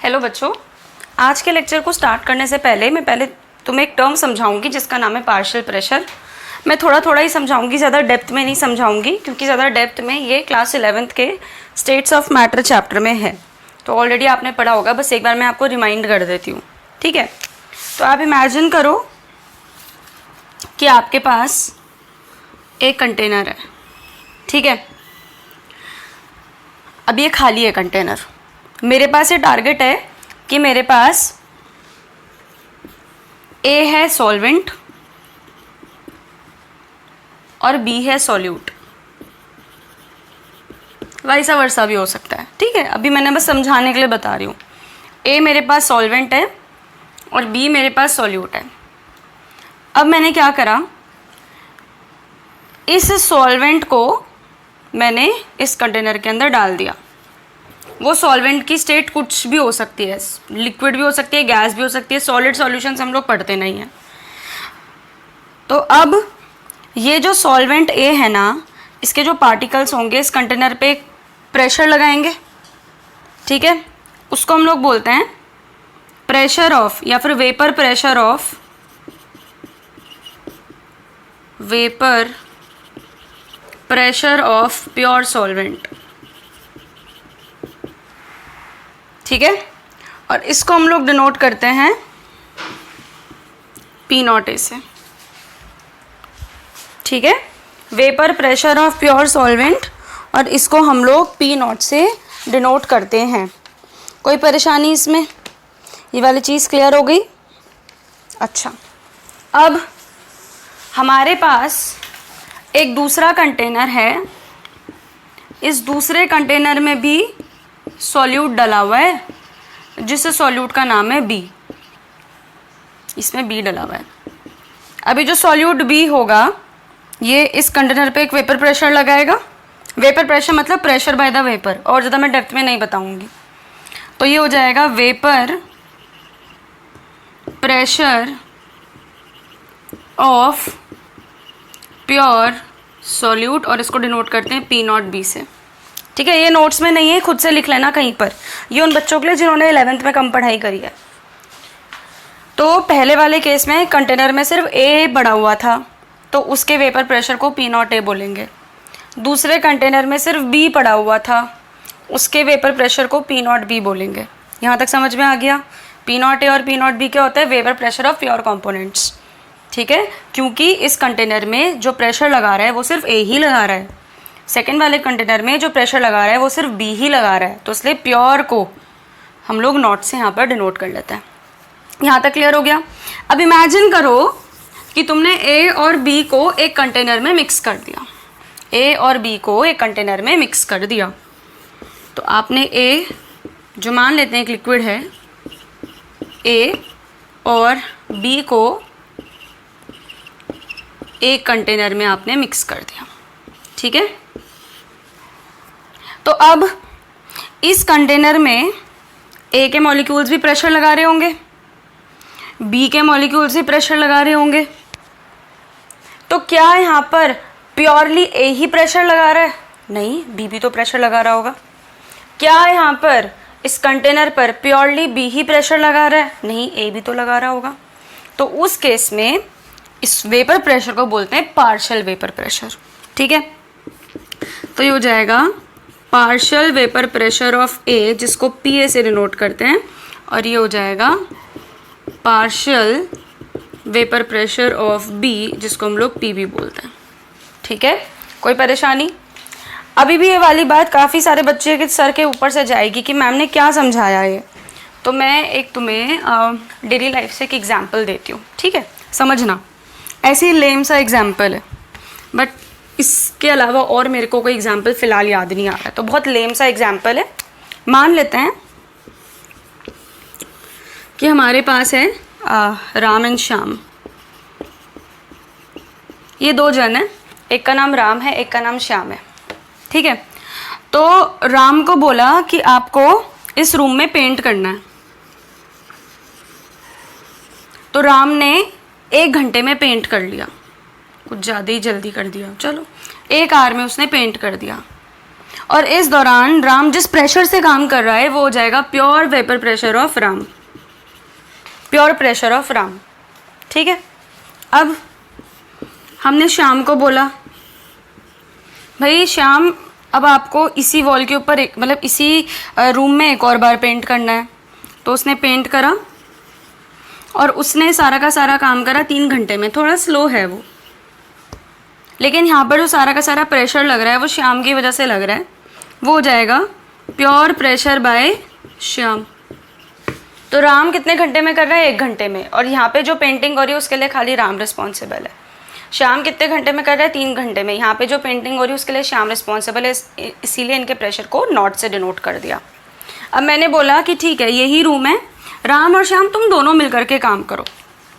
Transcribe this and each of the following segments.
Hello बच्चों, आज के लेक्चर को स्टार्ट करने से पहले मैं तुम्हें एक टर्म समझाऊंगी जिसका नाम है पार्शियल प्रेशर। मैं थोड़ा थोड़ा ही समझाऊंगी, ज़्यादा डेप्थ में नहीं समझाऊंगी क्योंकि ज़्यादा डेप्थ में ये क्लास 11th के स्टेट्स ऑफ मैटर चैप्टर में है। तो ऑलरेडी आपने पढ़ा होगा, बस एक बार मैं आपको रिमाइंड कर देती हूँ। ठीक है, तो आप इमेजिन करो कि आपके पास एक कंटेनर है। ठीक है, अब ये खाली है कंटेनर। मेरे पास ये टारगेट है कि मेरे पास ए है सॉल्वेंट और बी है सॉल्यूट, वैसा वर्सा भी हो सकता है। ठीक है, अभी मैंने बस समझाने के लिए बता रही हूँ। ए मेरे पास सॉल्वेंट है और बी मेरे पास सॉल्यूट है। अब मैंने क्या करा, इस सॉल्वेंट को मैंने इस कंटेनर के अंदर डाल दिया। वो सॉल्वेंट की स्टेट कुछ भी हो सकती है, लिक्विड भी हो सकती है, गैस भी हो सकती है, सॉलिड सॉल्यूशंस हम लोग पढ़ते नहीं हैं। तो अब ये जो सॉल्वेंट ए है ना, इसके जो पार्टिकल्स होंगे इस कंटेनर पे प्रेशर लगाएंगे। ठीक है, उसको हम लोग बोलते हैं प्रेशर ऑफ या फिर vapour pressure of pure solvent. ठीक है, और इसको हम लोग डिनोट करते हैं P0 से। ठीक है, vapour pressure of pure solvent, और इसको हम लोग P0 से डिनोट करते हैं। कोई परेशानी इसमें? ये वाली चीज़ क्लियर हो गई? अच्छा, अब हमारे पास एक दूसरा कंटेनर है। इस दूसरे कंटेनर में भी सॉल्यूट डला हुआ है, जिस सॉल्यूट का नाम है बी। इसमें बी डला हुआ है। अभी जो सॉल्यूट बी होगा, ये इस कंटेनर पे एक वेपर प्रेशर लगाएगा। वेपर प्रेशर मतलब प्रेशर बाय द वेपर, और ज़्यादा मैं डेप्थ में नहीं बताऊंगी। तो ये हो जाएगा vapour pressure of pure solute, और इसको डिनोट करते हैं P0B से। ठीक है, ये नोट्स में नहीं है, खुद से लिख लेना कहीं पर। ये उन बच्चों के लिए जिन्होंने 11th में कम पढ़ाई करी है। तो पहले वाले केस में कंटेनर में सिर्फ ए पड़ा हुआ था, तो उसके वेपर प्रेशर को P0A बोलेंगे। दूसरे कंटेनर में सिर्फ बी पड़ा हुआ था, उसके वेपर प्रेशर को P0B बोलेंगे। यहाँ तक समझ में आ गया? P0A और P0B क्या होता है? Vapour pressure of pure components. ठीक है, क्योंकि इस कंटेनर में जो प्रेशर लगा रहा है वो सिर्फ ए ही लगा रहा है। सेकेंड वाले कंटेनर में जो प्रेशर लगा रहा है वो सिर्फ बी ही लगा रहा है, तो इसलिए प्योर को हम लोग नॉट से यहाँ पर डिनोट कर लेते हैं। यहाँ तक क्लियर हो गया? अब इमेजिन करो कि तुमने ए और बी को एक कंटेनर में मिक्स कर दिया। ए और बी को एक कंटेनर में मिक्स कर दिया। तो आपने ए, जो मान लेते हैं एक लिक्विड है, ए और बी को एक कंटेनर में आपने मिक्स कर दिया। ठीक है, तो अब इस कंटेनर में ए के मॉलिक्यूल्स भी प्रेशर लगा रहे होंगे, बी के मॉलिक्यूल्स भी प्रेशर लगा रहे होंगे। तो क्या यहाँ पर प्योरली ए ही प्रेशर लगा रहा है? नहीं, बी भी तो प्रेशर लगा रहा होगा। क्या यहाँ पर इस कंटेनर पर प्योरली बी ही प्रेशर लगा रहा है? नहीं, ए भी तो लगा रहा होगा। तो उस केस में इस वेपर प्रेशर को बोलते हैं पार्शियल वेपर प्रेशर। ठीक है, तो ये हो जाएगा पार्शियल वेपर प्रेशर ऑफ ए, जिसको PA से डिनोट करते हैं, और ये हो जाएगा partial vapour pressure of B, जिसको हम लोग PB बोलते हैं। ठीक है, कोई परेशानी? अभी भी ये वाली बात काफ़ी सारे बच्चे के सर के ऊपर से जाएगी कि मैम ने क्या समझाया ये। तो मैं एक तुम्हें डेली लाइफ से एक एग्जाम्पल देती हूँ। ठीक है, समझना। ऐसे ही लेम सा एग्जाम्पल है, बट इसके अलावा और मेरे को कोई एग्जाम्पल फ़िलहाल याद नहीं आ रहा है, तो बहुत लेम सा एग्जाम्पल है। मान लेते हैं कि हमारे पास है राम एंड श्याम। ये दो जन हैं, एक का नाम राम है, एक का नाम श्याम है। ठीक है, तो राम को बोला कि आपको इस रूम में पेंट करना है। तो राम ने 1 घंटे में पेंट कर लिया, कुछ ज़्यादा ही जल्दी कर दिया। चलो, 1 आवर में उसने पेंट कर दिया। और इस दौरान राम जिस प्रेशर से काम कर रहा है वो हो जाएगा pure vapour pressure of Ram, pure pressure of Ram. ठीक है, अब हमने श्याम को बोला भाई श्याम अब आपको इसी वॉल के ऊपर मतलब इसी रूम में एक और बार पेंट करना है। तो उसने पेंट करा और उसने सारा का सारा काम करा 3 घंटे में। थोड़ा स्लो है वो, लेकिन यहाँ पर जो सारा का सारा प्रेशर लग रहा है वो श्याम की वजह से लग रहा है, वो हो जाएगा प्योर प्रेशर बाय श्याम। तो राम कितने घंटे में कर रहा है? 1 घंटे में। और यहाँ पे जो पेंटिंग हो रही है उसके लिए खाली राम रिस्पॉन्सिबल है। श्याम कितने घंटे में कर रहा है? 3 घंटे में। यहाँ पे जो पेंटिंग हो रही है उसके लिए श्याम रिस्पॉन्सिबल है, इसीलिए इनके प्रेशर को नॉट से डिनोट कर दिया। अब मैंने बोला कि ठीक है यही रूम है, राम और श्याम तुम दोनों मिलकर के काम करो।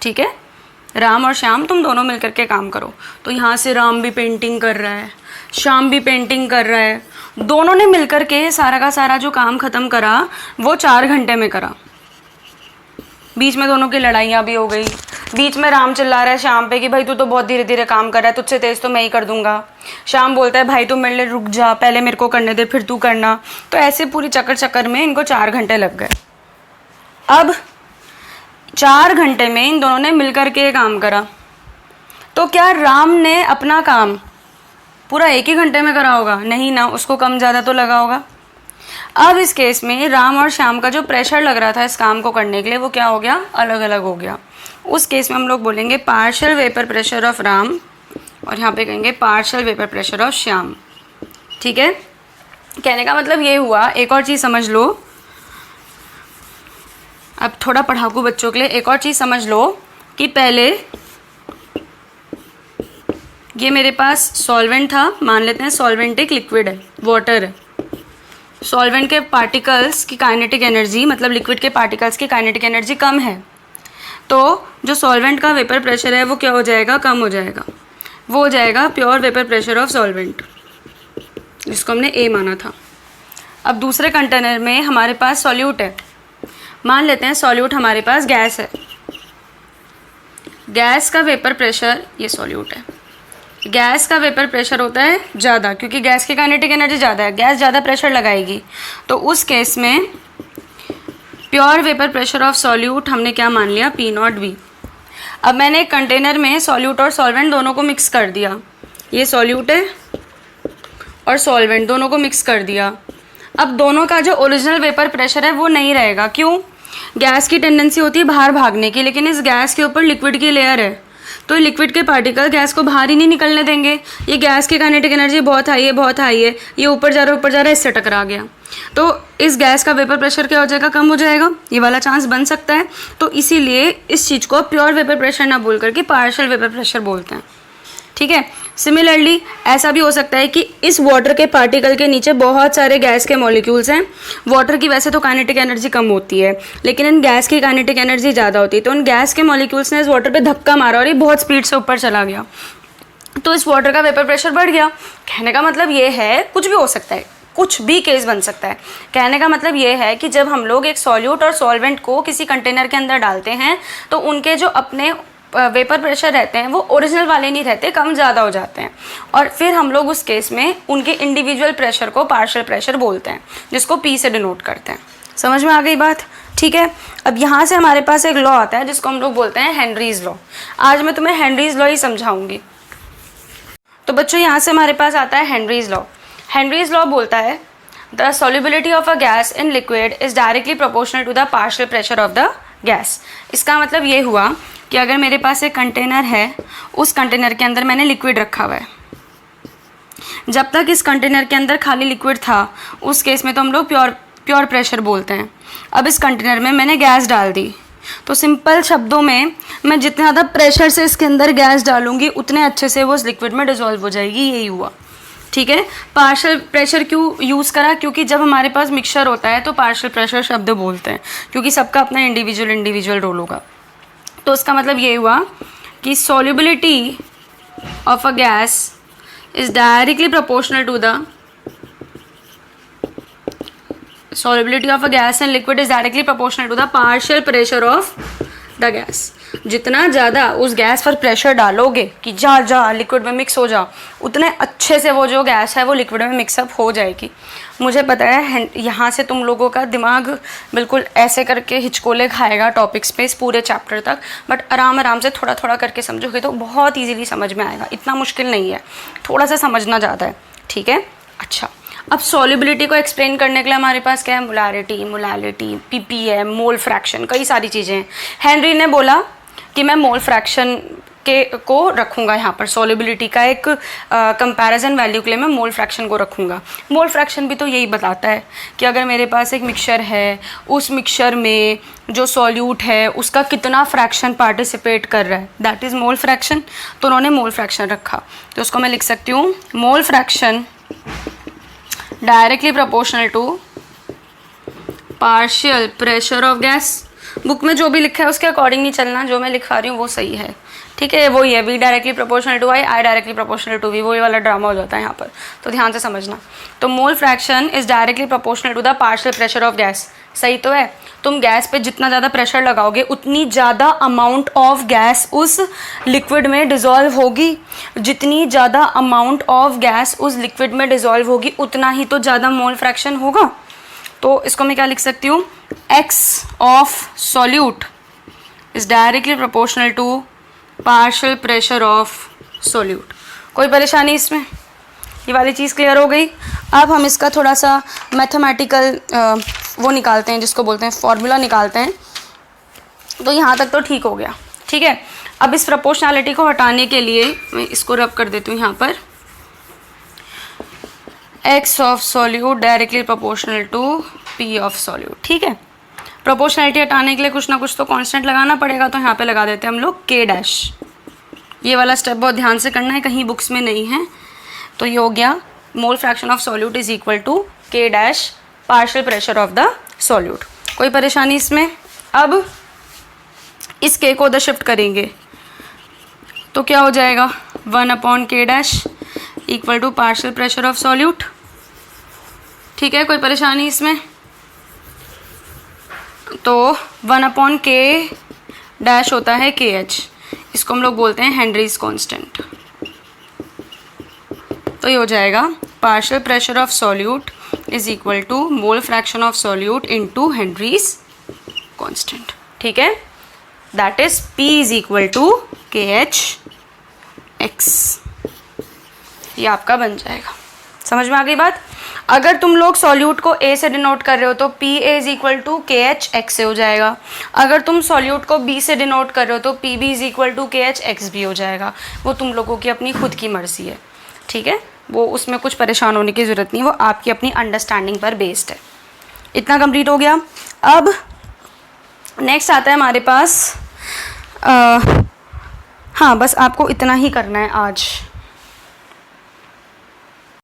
ठीक है, राम और श्याम तुम दोनों मिलकर के काम करो। तो यहाँ से राम भी पेंटिंग कर रहा है, श्याम भी पेंटिंग कर रहा है, दोनों ने मिलकर के सारा का सारा जो काम ख़त्म करा वो 4 घंटे में करा। बीच में दोनों की लड़ाइयाँ भी हो गई। बीच में राम चिल्ला रहा है श्याम पे कि भाई तू तो बहुत धीरे धीरे काम कर रहा है, तुझसे तेज़ तो मैं ही कर दूंगा। श्याम बोलता है भाई तू मेरे लिए रुक जा, पहले मेरे को करने दे फिर तू करना। तो ऐसे पूरी चक्कर में इनको 4 घंटे लग गए। अब 4 घंटे में इन दोनों ने मिलकर के काम करा। तो क्या राम ने अपना काम पूरा 1 ही घंटे में करा होगा? नहीं ना, उसको कम ज़्यादा तो लगा होगा। अब इस केस में राम और श्याम का जो प्रेशर लग रहा था इस काम को करने के लिए वो क्या हो गया? अलग अलग हो गया। उस केस में हम लोग बोलेंगे partial vapour pressure of Ram और यहाँ पे कहेंगे partial vapour pressure of Shyam. ठीक है, कहने का मतलब ये हुआ। एक और चीज़ समझ लो, अब थोड़ा पढ़ाकू बच्चों के लिए एक और चीज़ समझ लो कि पहले ये मेरे पास सॉल्वेंट था, मान लेते हैं सॉल्वेंट एक लिक्विड है, वाटर है। सॉल्वेंट के पार्टिकल्स की काइनेटिक एनर्जी मतलब लिक्विड के पार्टिकल्स की काइनेटिक एनर्जी कम है, तो जो सॉल्वेंट का वेपर प्रेशर है वो क्या हो जाएगा? कम हो जाएगा। वो हो जाएगा pure vapour pressure of solvent, जिसको हमने ए माना था। अब दूसरे कंटेनर में हमारे पास सॉल्यूट है। मान लेते हैं सॉल्यूट हमारे पास गैस है। गैस का वेपर प्रेशर, ये सॉल्यूट है, गैस का वेपर प्रेशर होता है ज़्यादा क्योंकि गैस की काइनेटिक एनर्जी ज़्यादा है, गैस ज़्यादा प्रेशर लगाएगी। तो उस केस में pure vapour pressure of solute हमने क्या मान लिया? P0V। अब मैंने एक कंटेनर में सॉल्यूट और सॉल्वेंट दोनों को मिक्स कर दिया। ये सॉल्यूट है और सॉल्वेंट दोनों को मिक्स कर दिया। अब दोनों का जो ओरिजिनल वेपर प्रेशर है वो नहीं रहेगा। क्यों? गैस की टेंडेंसी होती है बाहर भागने की, लेकिन इस गैस के ऊपर लिक्विड की लेयर है, तो लिक्विड के पार्टिकल गैस को बाहर ही नहीं निकलने देंगे। ये गैस की काइनेटिक एनर्जी बहुत हाई है, बहुत हाई है, ये ऊपर जा रहा है, इससे टकरा गया। तो इस गैस का वेपर प्रेशर क्या हो जाएगा? कम हो जाएगा। ये वाला चांस बन सकता है। तो इसीलिए इस चीज़ को प्योर वेपर प्रेशर ना बोल करके पार्शियल वेपर प्रेशर बोलते हैं। ठीक है, सिमिलरली ऐसा भी हो सकता है कि इस वाटर के पार्टिकल के नीचे बहुत सारे गैस के मॉलिक्यूल्स हैं। वाटर की वैसे तो काइनेटिक एनर्जी कम होती है, लेकिन इन गैस की काइनेटिक एनर्जी ज़्यादा होती है। तो उन गैस के मॉलिक्यूल्स ने इस वाटर पे धक्का मारा और ये बहुत स्पीड से ऊपर चला गया, तो इस वाटर का वेपर प्रेशर बढ़ गया। कहने का मतलब ये है, कुछ भी हो सकता है, कुछ भी केस बन सकता है। कहने का मतलब ये है कि जब हम लोग एक सॉल्यूट और सॉल्वेंट को किसी कंटेनर के अंदर डालते हैं तो उनके जो अपने वेपर प्रेशर रहते हैं वो ओरिजिनल वाले नहीं रहते, कम ज़्यादा हो जाते हैं। और फिर हम लोग उस केस में उनके इंडिविजुअल प्रेशर को पार्शियल प्रेशर बोलते हैं, जिसको P से डिनोट करते हैं। समझ में आ गई बात? ठीक है, अब यहाँ से हमारे पास एक लॉ आता है जिसको हम लोग बोलते हैं हेनरीज लॉ। आज मैं तुम्हें हेनरीज लॉ ही समझाऊंगी। तो बच्चों यहाँ से हमारे पास आता है हेनरीज लॉ। हेनरीज लॉ बोलता है the solubility of a gas in liquid is directly proportional to the partial pressure of the gas. इसका मतलब ये हुआ कि अगर मेरे पास एक कंटेनर है, उस कंटेनर के अंदर मैंने लिक्विड रखा हुआ है, जब तक इस कंटेनर के अंदर खाली लिक्विड था उस केस में तो हम लोग प्योर प्रेशर बोलते हैं। अब इस कंटेनर में मैंने गैस डाल दी, तो सिंपल शब्दों में मैं जितना ज़्यादा प्रेशर से इसके अंदर गैस डालूंगी उतने अच्छे से वो उस लिक्विड में डिसॉल्व हो जाएगी। यही हुआ। ठीक है, पार्शियल प्रेशर क्यों यूज़ करा? क्योंकि जब हमारे पास मिक्सचर होता है तो पार्शियल प्रेशर शब्द बोलते हैं, क्योंकि सबका अपना इंडिविजुअल रोल होगा। तो उसका मतलब ये हुआ कि solubility of a gas is directly proportional to the solubility of a gas and liquid is directly proportional to the partial pressure of the gas. जितना ज़्यादा उस गैस पर प्रेशर डालोगे कि जा जा लिक्विड में मिक्स हो जा, उतने अच्छे से वो जो गैस है वो लिक्विड में मिक्सअप हो जाएगी। मुझे पता है यहाँ से तुम लोगों का दिमाग बिल्कुल ऐसे करके हिचकोले खाएगा टॉपिक्स पे इस पूरे चैप्टर तक, बट आराम आराम से थोड़ा थोड़ा करके समझोगे तो बहुत ईजीली समझ में आएगा। इतना मुश्किल नहीं है, थोड़ा सा समझना ज़्यादा है, ठीक है। अच्छा, अब सॉल्युबिलिटी को एक्सप्लेन करने के लिए हमारे पास क्या है, molarity, molality, ppm, mole fraction, कई सारी चीज़ें हैं। हेनरी ने बोला कि मैं मोल फ्रैक्शन को रखूँगा यहाँ पर, सॉल्युबिलिटी का एक कंपैरिजन वैल्यू के लिए मैं मोल फ्रैक्शन को रखूँगा। मोल फ्रैक्शन भी तो यही बताता है कि अगर मेरे पास एक मिक्सचर है, उस मिक्सचर में जो सॉल्यूट है उसका कितना फ्रैक्शन पार्टिसिपेट कर रहा है, दैट इज़ मोल फ्रैक्शन। तो उन्होंने मोल फ्रैक्शन रखा, तो उसको मैं लिख सकती हूँ mole fraction directly proportional to partial pressure of gas. Book में जो भी लिखा है उसके अकॉर्डिंग नहीं चलना, जो मैं लिखा रही हूँ वो सही है, ठीक है। वही है, V directly proportional to I directly proportional to V, वही वाला ड्रामा हो जाता है यहाँ पर, तो ध्यान से समझना। तो mole fraction is directly proportional to the partial pressure of gas. सही तो है, तुम गैस पे जितना ज़्यादा प्रेशर लगाओगे उतनी ज़्यादा अमाउंट ऑफ गैस उस लिक्विड में डिज़ोल्व होगी। जितनी ज़्यादा अमाउंट ऑफ गैस उस लिक्विड में डिज़ोल्व होगी उतना ही तो ज़्यादा मोल फ्रैक्शन होगा। तो इसको मैं क्या लिख सकती हूँ, x of solute is directly proportional to partial pressure of solute. कोई परेशानी इसमें, ये वाली चीज़ क्लियर हो गई। अब हम इसका थोड़ा सा मैथमेटिकल वो निकालते हैं, जिसको बोलते हैं फॉर्मूला निकालते हैं। तो यहाँ तक तो ठीक हो गया, ठीक है। अब इस प्रोपोर्शनैलिटी को हटाने के लिए मैं इसको रब कर देती हूँ यहाँ पर, x of solute directly proportional to p of solute, ठीक है। प्रोपोर्शनैलिटी हटाने के लिए कुछ ना कुछ तो कांस्टेंट लगाना पड़ेगा, तो यहाँ पे लगा देते हैं हम लोग k डैश। ये वाला स्टेप बहुत ध्यान से करना है, कहीं बुक्स में नहीं है। तो ये हो गया mole fraction of solute is equal to k dash partial pressure of the solute. कोई परेशानी इसमें। अब इस k को उधर शिफ्ट करेंगे तो क्या हो जाएगा, 1/k dash equal to partial pressure of solute, ठीक है। कोई परेशानी इसमें। तो 1/k डैश होता है KH, इसको हम लोग बोलते हैं हेनरीज कांस्टेंट। तो ये हो जाएगा partial pressure of solute is equal to mole fraction of solute into Henry's constant, ठीक है। That is P is equal to KH x। ये आपका बन जाएगा। समझ में आ गई बात। अगर तुम लोग सॉल्यूट को A से डिनोट कर रहे हो तो PA is equal to KH x से हो जाएगा। अगर तुम सॉल्यूट को B से डिनोट कर रहे हो तो PB is equal to KH x भी हो जाएगा। वो तुम लोगों की अपनी खुद की मर्जी है, ठीक है। वो उसमें कुछ परेशान होने की ज़रूरत नहीं, वो आपकी अपनी अंडरस्टैंडिंग पर बेस्ड है। इतना कंप्लीट हो गया। अब नेक्स्ट आता है हमारे पास हाँ, बस आपको इतना ही करना है आज।